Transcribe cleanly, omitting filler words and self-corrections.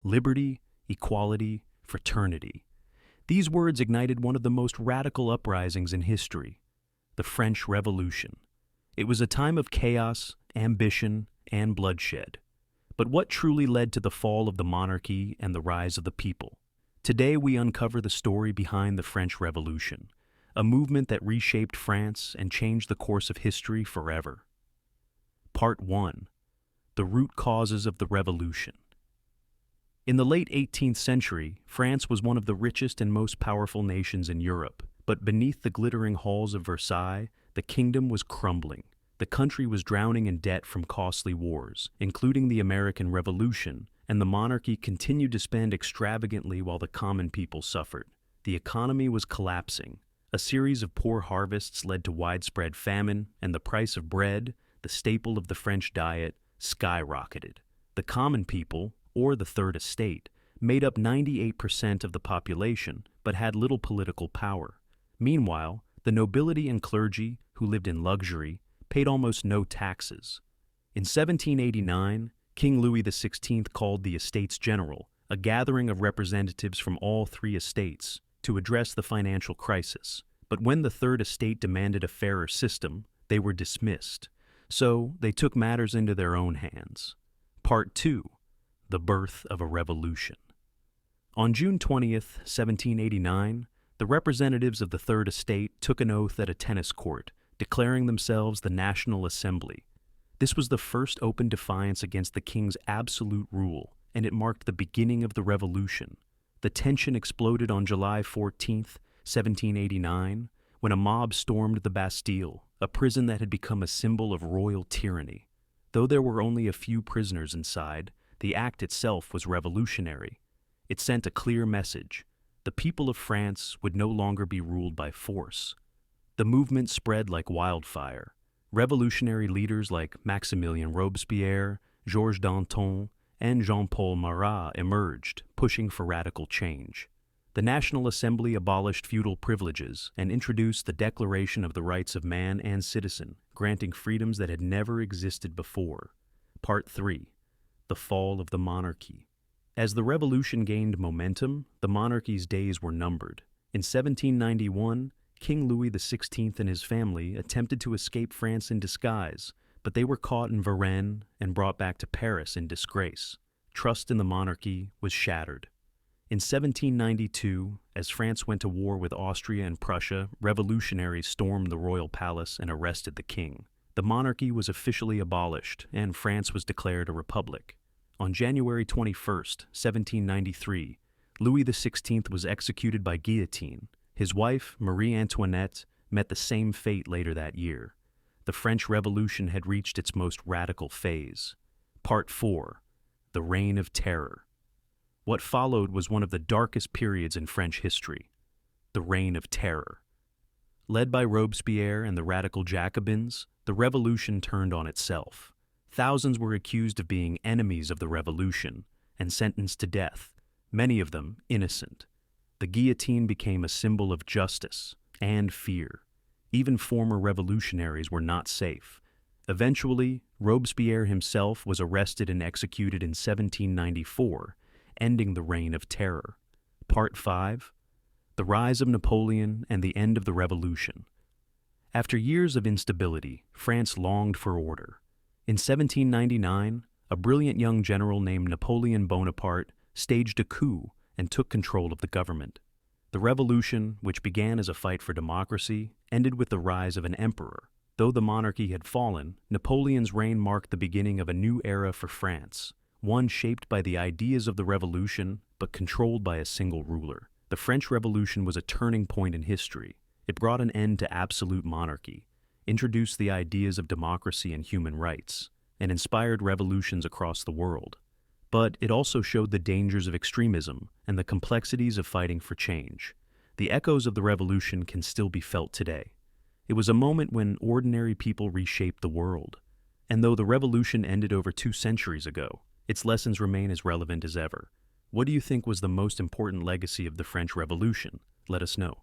liberty, equality, fraternity. These words ignited one of the most radical uprisings in history, the French Revolution. It was a time of chaos, ambition, and bloodshed. But what truly led to the fall of the monarchy and the rise of the people? Today we uncover the story behind the French Revolution, a movement that reshaped France and changed the course of history forever. Part 1. The root causes of the revolution. In the late 18th century, France was one of the richest and most powerful nations in Europe, but beneath the glittering halls of Versailles, the kingdom was crumbling. The country was drowning in debt from costly wars, including the American Revolution, and the monarchy continued to spend extravagantly while the common people suffered. The economy was collapsing. A series of poor harvests led to widespread famine, and the price of bread, the staple of the French diet, skyrocketed. The common people, or the Third Estate, made up 98% of the population, but had little political power. Meanwhile, the nobility and clergy, who lived in luxury, paid almost no taxes. In 1789, King Louis XVI called the Estates General, a gathering of representatives from all three estates, to address the financial crisis. But when the Third Estate demanded a fairer system, they were dismissed. So they took matters into their own hands. Part 2. The birth of a revolution. On June 20th, 1789, the representatives of the Third Estate took an oath at a tennis court, declaring themselves the National Assembly. This was the first open defiance against the king's absolute rule, and it marked the beginning of the revolution. The tension exploded on July 14th, 1789, when a mob stormed the Bastille, a prison that had become a symbol of royal tyranny. Though there were only a few prisoners inside, the act itself was revolutionary. It sent a clear message. The people of France would no longer be ruled by force. The movement spread like wildfire. Revolutionary leaders like Maximilien Robespierre, Georges Danton, and Jean-Paul Marat emerged, pushing for radical change. The National Assembly abolished feudal privileges and introduced the Declaration of the Rights of Man and Citizen, granting freedoms that had never existed before. Part 3. The fall of the monarchy. As the revolution gained momentum, the monarchy's days were numbered. In 1791, King Louis XVI and his family attempted to escape France in disguise, but they were caught in Varennes and brought back to Paris in disgrace. Trust in the monarchy was shattered. In 1792, as France went to war with Austria and Prussia, revolutionaries stormed the royal palace and arrested the king. The monarchy was officially abolished, and France was declared a republic. On January 21st, 1793, Louis XVI was executed by guillotine. His wife, Marie Antoinette, met the same fate later that year. The French Revolution had reached its most radical phase. Part 4. The Reign of Terror. What followed was one of the darkest periods in French history, the Reign of Terror. Led by Robespierre and the radical Jacobins, the revolution turned on itself. Thousands were accused of being enemies of the revolution and sentenced to death, many of them innocent. The guillotine became a symbol of justice and fear. Even former revolutionaries were not safe. Eventually, Robespierre himself was arrested and executed in 1794, ending the Reign of Terror. Part 5. The rise of Napoleon and the end of the revolution. After years of instability, France longed for order. In 1799, a brilliant young general named Napoleon Bonaparte staged a coup and took control of the government. The revolution, which began as a fight for democracy, ended with the rise of an emperor. Though the monarchy had fallen, Napoleon's reign marked the beginning of a new era for France, one shaped by the ideas of the revolution, but controlled by a single ruler. The French Revolution was a turning point in history. It brought an end to absolute monarchy, introduced the ideas of democracy and human rights, and inspired revolutions across the world. But it also showed the dangers of extremism and the complexities of fighting for change. The echoes of the revolution can still be felt today. It was a moment when ordinary people reshaped the world. And though the revolution ended over 2 centuries ago, its lessons remain as relevant as ever. What do you think was the most important legacy of the French Revolution? Let us know.